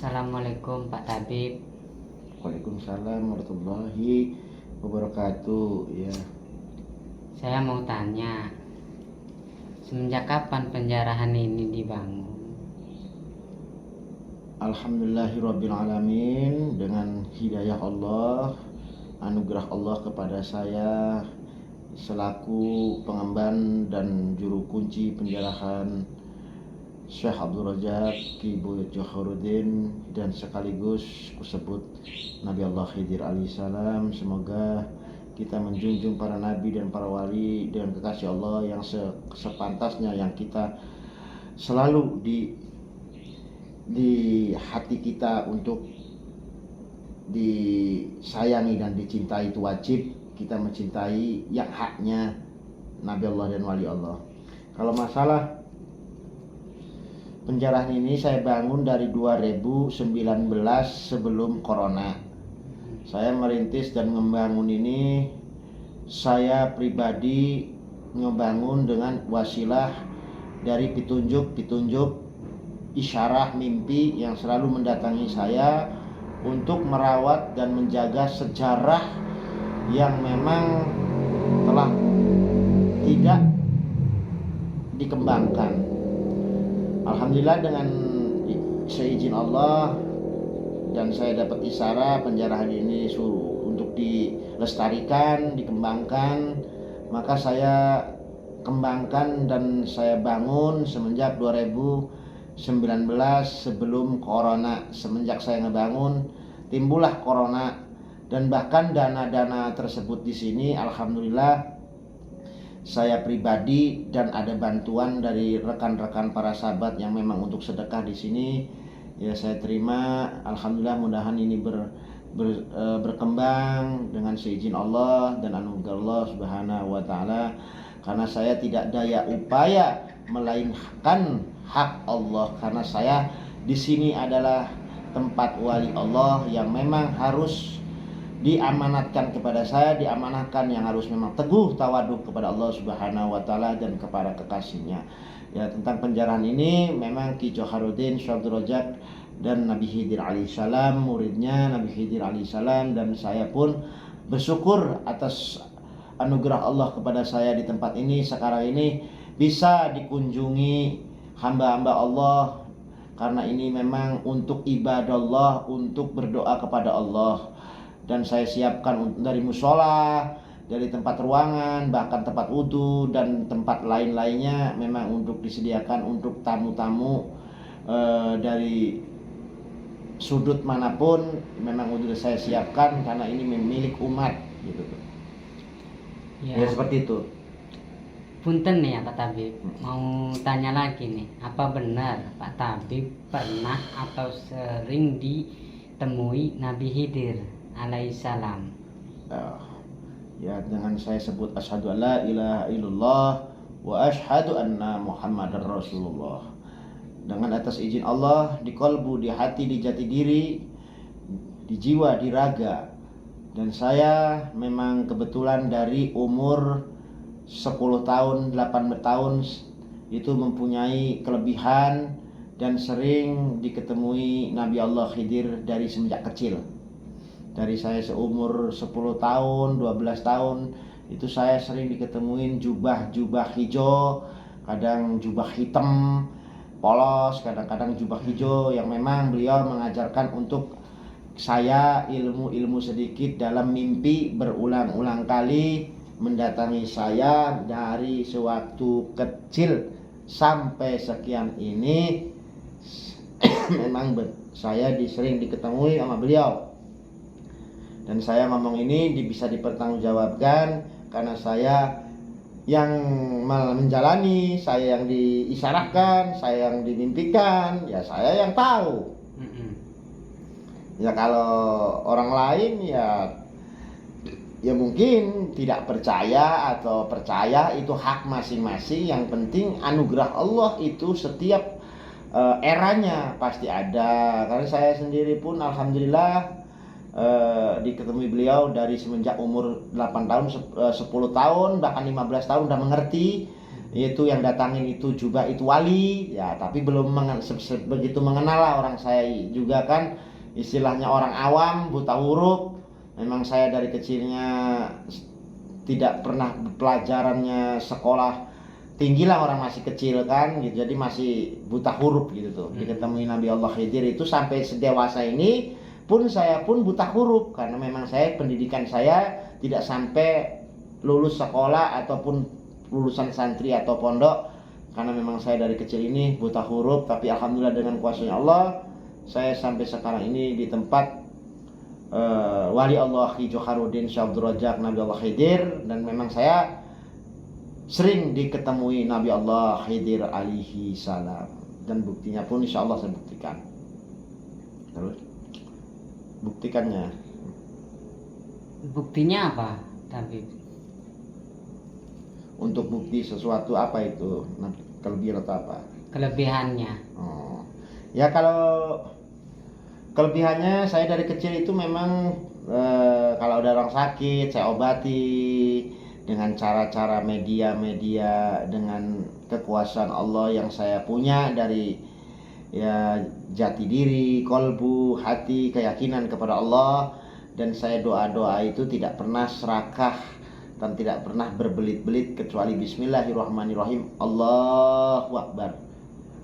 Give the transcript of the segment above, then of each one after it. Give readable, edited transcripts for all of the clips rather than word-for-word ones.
Assalamualaikum Pak Tabib. Waalaikumsalam warahmatullahi wabarakatuh. Ya, Saya mau tanya, semenjak kapan penjarahan ini dibangun? alhamdulillahirabbil alamin, dengan hidayah Allah, anugerah Allah kepada saya selaku pengemban dan juru kunci penjarahan Syekh Abdul Razak Ki Buyut Joharuddin, dan sekaligus kusebut Nabi Allah Khidir alaihissalam. Semoga kita menjunjung para nabi dan para wali dengan kekasih Allah yang sepantasnya, yang kita selalu di hati kita untuk disayangi dan dicintai. Itu wajib kita mencintai yang haknya Nabi Allah dan wali Allah. Kalau masalah penjarahan ini saya bangun dari 2019 sebelum corona. Saya merintis dan membangun ini, saya pribadi ngebangun dengan wasilah dari petunjuk isyarah mimpi yang selalu mendatangi saya untuk merawat dan menjaga sejarah yang memang telah tidak dikembangkan. Alhamdulillah dengan seizin Allah dan saya dapat isyarah penjarahan ini untuk dilestarikan, dikembangkan, maka saya kembangkan dan saya bangun semenjak 2019 sebelum corona. Semenjak saya ngebangun, timbullah corona, dan bahkan dana-dana tersebut di sini alhamdulillah saya pribadi dan ada bantuan dari rekan-rekan para sahabat yang memang untuk sedekah di sini, ya saya terima. Alhamdulillah, mudahan ini berkembang dengan seizin Allah dan anugerah Allah Subhanahu wa taala, karena saya tidak daya upaya melainkan hak Allah, karena saya di sini adalah tempat wali Allah yang memang harus diamanatkan kepada saya, diamanahkan yang harus memang teguh tawaduk kepada Allah Subhanahu wa taala dan kepada kekasihnya. Ya, tentang penjarahan ini memang Ki Joharuddin Syekh Abdul Razak dan Nabi Khidir alaihissalam, muridnya Nabi Khidir alaihissalam, dan saya pun bersyukur atas anugerah Allah kepada saya di tempat ini sekarang ini bisa dikunjungi hamba-hamba Allah, karena ini memang untuk ibadah Allah, untuk berdoa kepada Allah. Dan saya siapkan dari musola, dari tempat ruangan, bahkan tempat wudhu dan tempat lain-lainnya memang untuk disediakan untuk tamu-tamu dari sudut manapun, memang sudah saya siapkan karena ini milik umat gitu. Ya seperti itu. Punten nih ya Pak Tabib, mau tanya lagi nih, apa benar Pak Tabib pernah atau sering ditemui Nabi Khidir alaihissalam? Ya, dengan saya sebut asyhadu alla ilaha illallah wa asyhadu anna muhammadar rasulullah, dengan atas izin Allah, di kolbu, di hati, di jati diri, di jiwa, di raga. Dan saya memang kebetulan dari umur 10 tahun, 8 tahun itu mempunyai kelebihan dan sering diketemui Nabi Allah Khidir dari semenjak kecil. Dari saya seumur 10 tahun, 12 tahun itu saya sering diketemuin jubah hijau, kadang jubah hitam polos, kadang-kadang jubah hijau, yang memang beliau mengajarkan untuk saya ilmu-ilmu sedikit dalam mimpi, berulang-ulang kali mendatangi saya dari sewaktu kecil sampai sekian ini. Memang saya sering diketemui sama beliau. Dan saya ngomong ini bisa dipertanggungjawabkan karena saya yang menjalani, saya yang diisyaratkan, saya yang dimimpikan, ya saya yang tahu. Ya kalau orang lain ya mungkin tidak percaya atau percaya, itu hak masing-masing. Yang penting anugerah Allah itu setiap eranya pasti ada. Karena saya sendiri pun alhamdulillah diketemui beliau dari semenjak umur 8 tahun, 10 tahun, bahkan 15 tahun udah mengerti Itu yang datangin itu juga itu wali ya, tapi belum begitu mengenal lah orang saya juga kan, istilahnya orang awam buta huruf. Memang saya dari kecilnya tidak pernah pelajarannya sekolah tinggi lah, orang masih kecil kan gitu, jadi masih buta huruf gitu tuh. Diketemui Nabi Allah Khidir itu sampai sedewasa ini pun saya pun buta huruf, karena memang saya pendidikan saya tidak sampai lulus sekolah ataupun lulusan santri atau pondok, karena memang saya dari kecil ini buta huruf. Tapi alhamdulillah dengan kuasanya Allah saya sampai sekarang ini di tempat wali Allah Ki Joharuddin Syekh Abdul Razak Nabi Allah Khidir, dan memang saya sering diketemui Nabi Allah Khidir alaihi salam, dan buktinya pun insya Allah saya buktikan. Terus buktikannya, Buktinya apa, Tabib? untuk bukti sesuatu apa itu, kelebihan atau apa? Kelebihannya. Oh. Ya kalau kelebihannya, saya dari kecil itu memang kalau ada orang sakit saya obati dengan cara-cara media-media, dengan kekuasaan Allah yang saya punya dari ya jati diri, kolbu, hati, keyakinan kepada Allah. Dan saya doa-doa itu tidak pernah serakah dan tidak pernah berbelit-belit kecuali Bismillahirrahmanirrahim, Allahu Akbar,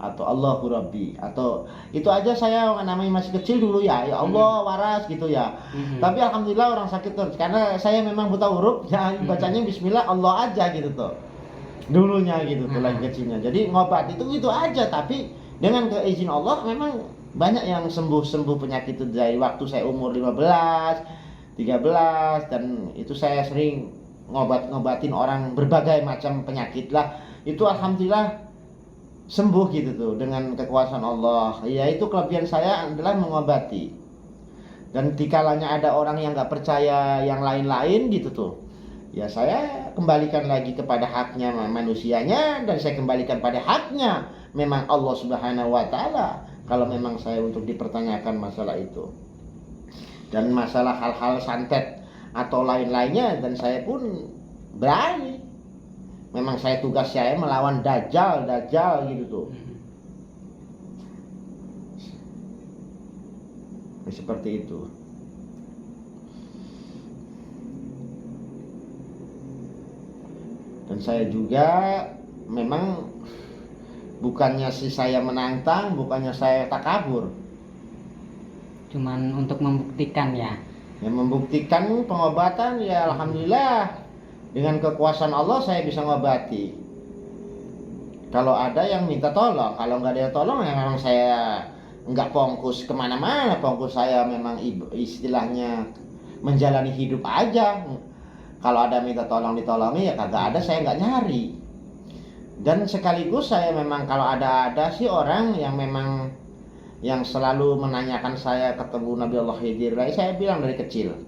atau Allahu Rabbi, atau itu aja. Saya namanya masih kecil dulu ya Allah waras gitu ya. Tapi alhamdulillah orang sakit terus, karena saya memang buta huruf ya, bacanya Bismillah Allah aja gitu tuh dulunya gitu tuh lagi kecilnya. Jadi ngobat itu aja, tapi dengan keizin Allah memang banyak yang sembuh penyakit itu dari waktu saya umur 15, 13, dan itu saya sering ngobatin orang berbagai macam penyakit lah. Itu alhamdulillah sembuh gitu tuh dengan kekuasaan Allah. Ya itu kelebihan saya adalah mengobati. Dan dikalanya ada orang yang nggak percaya yang lain-lain gitu tuh, ya saya kembalikan lagi kepada haknya manusianya, dan saya kembalikan pada haknya memang Allah Subhanahu wa Ta'ala, kalau memang saya untuk dipertanyakan masalah itu. Dan masalah hal-hal santet atau lain-lainnya, dan saya pun berani. Memang saya tugas saya melawan dajjal gitu tuh. Seperti itu. Dan saya juga memang bukannya saya menantang, bukannya saya takabur, Cuman untuk membuktikan ya. yang membuktikan pengobatan ya alhamdulillah dengan kekuasaan Allah saya bisa ngobati. Kalau ada yang minta tolong, kalau nggak ada yang tolong ya memang saya nggak fokus kemana-mana. Fokus saya memang istilahnya menjalani hidup aja. Kalau ada minta tolong ditolongi ya kagak ada, saya nggak nyari. Dan sekaligus saya memang kalau ada sih orang yang memang yang selalu menanyakan saya ketemu Nabi Allah Khidir, saya bilang dari kecil.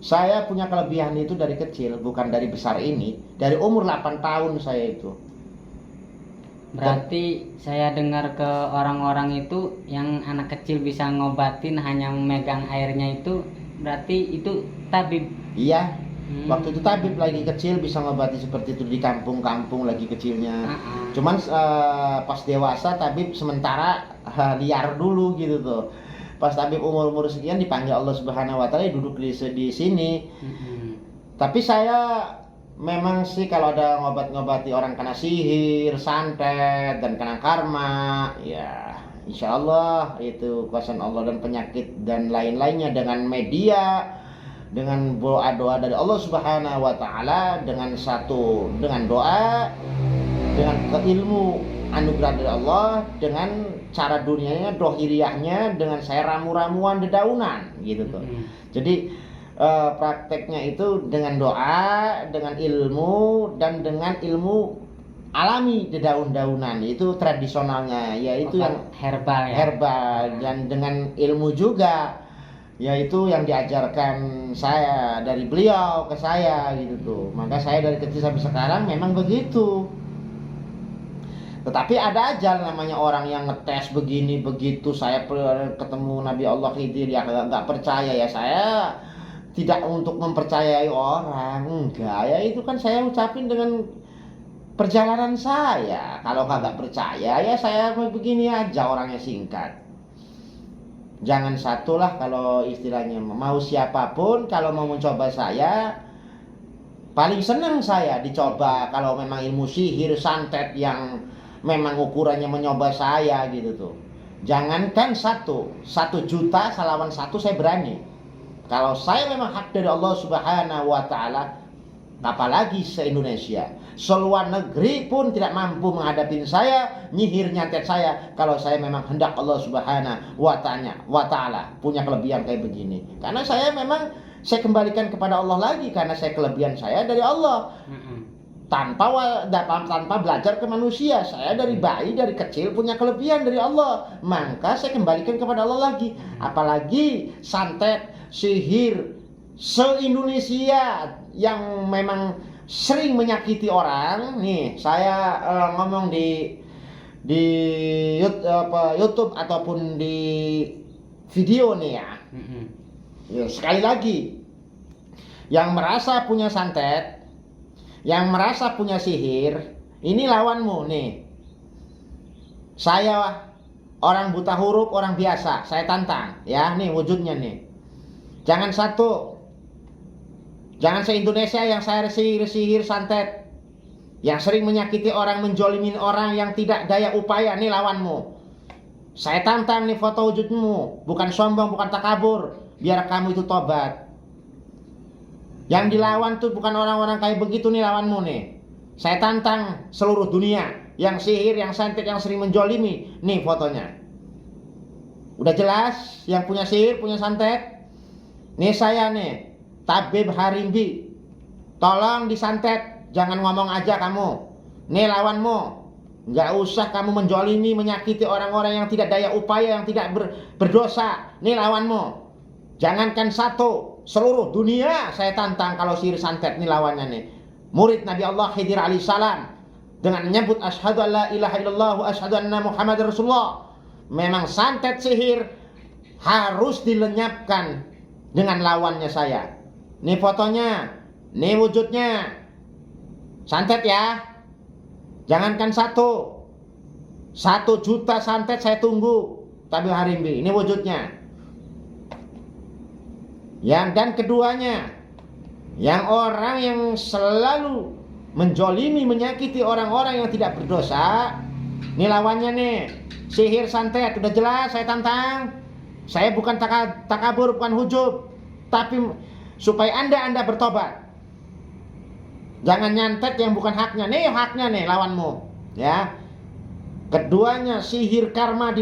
Saya punya kelebihan itu dari kecil, bukan dari besar ini. Dari umur 8 tahun saya itu. Berarti saya dengar ke orang-orang itu yang anak kecil bisa ngobatin hanya memegang airnya itu, berarti itu tabib. Iya. Waktu itu tabib lagi kecil bisa ngobati seperti itu di kampung-kampung lagi kecilnya. Cuman pas dewasa tabib sementara liar dulu gitu tuh. Pas tabib umur sekian dipanggil Allah Subhanahu wa Ta'ala duduk di sini. Tapi saya memang sih kalau ada ngobati orang kena sihir, santet, dan kena karma, ya insya Allah itu kuasa Allah, dan penyakit dan lain-lainnya dengan media, dengan doa-doa dari Allah Subhanahu wa Ta'ala, dengan doa, dengan ilmu anugerah dari Allah, dengan cara dunianya, dohiriyahnya, dengan saya ramu-ramuan dedaunan gitu tuh. Jadi prakteknya itu dengan doa, dengan ilmu, dan dengan ilmu alami dedaun-daunan, itu tradisionalnya, yaitu yang herbal, dan dengan ilmu juga, yaitu yang diajarkan saya dari beliau ke saya gitu tuh. Maka saya dari kecil sampai sekarang memang begitu. Tetapi ada aja namanya orang yang ngetes begini begitu. Saya ketemu Nabi Allah Khidir ya nggak percaya, ya saya tidak untuk mempercayai orang, enggak ya, itu kan saya ucapin dengan perjalanan saya. Kalau kagak percaya ya saya begini aja, orangnya singkat. Jangan satulah kalau istilahnya mau siapapun kalau mau mencoba saya, paling senang saya dicoba kalau memang ilmu sihir santet yang memang ukurannya mencoba saya gitu tuh. Jangankan 1 juta lawan 1 saya berani. Kalau saya memang hak dari Allah Subhanahu wa taala, apalagi se-Indonesia, seluar negeri pun tidak mampu menghadapi saya, nyihir nyantet saya kalau saya memang hendak Allah Subhanahu wa taala punya kelebihan kayak begini. Karena saya kembalikan kepada Allah lagi karena saya kelebihan saya dari Allah. Tanpa belajar ke manusia. Saya dari bayi, dari kecil punya kelebihan dari Allah, maka saya kembalikan kepada Allah lagi. Apalagi santet, sihir se-Indonesia yang memang sering menyakiti orang. Nih saya ngomong di YouTube ataupun di video nih ya. Ya, sekali lagi, yang merasa punya santet, yang merasa punya sihir, ini lawanmu nih. Saya orang buta huruf, orang biasa, saya tantang ya, nih wujudnya nih. Jangan se-Indonesia yang saya sihir santet, yang sering menyakiti orang, menjolimin orang, yang tidak daya upaya, nih lawanmu. Saya tantang nih foto wujudmu, bukan sombong, bukan takabur, biar kamu itu tobat. Yang dilawan tuh bukan orang-orang kayak begitu nih lawanmu nih. Saya tantang seluruh dunia yang sihir, yang santet, yang sering menjolimi. Nih fotonya. Udah jelas yang punya sihir, punya santet. Nih saya nih, Tabib Harimbi. Tolong disantet, jangan ngomong aja kamu. Nih lawanmu. Nggak usah kamu menjolimi, menyakiti orang-orang yang tidak daya upaya, yang tidak berdosa. Nih lawanmu. Jangankan 1, seluruh dunia saya tantang kalau sihir santet nih lawannya nih. Murid Nabi Allah Khidir alaihissalam dengan menyebut asyhadu alla ilaha illallah wa asyhadu anna Muhammadar Rasulullah. Memang santet sihir harus dilenyapkan dengan lawannya saya. Nih fotonya, nih wujudnya. Santet ya. Jangankan 1 juta santet saya tunggu. Tabib Harimbi, ini wujudnya. Dan keduanya, yang orang yang selalu menjolimi, menyakiti orang-orang yang tidak berdosa, ini lawannya nih, sihir santet, udah jelas saya tantang. Saya bukan takabur, bukan hujub, tapi supaya anda bertobat. Jangan nyantet yang bukan haknya nih lawanmu, ya. Keduanya sihir karma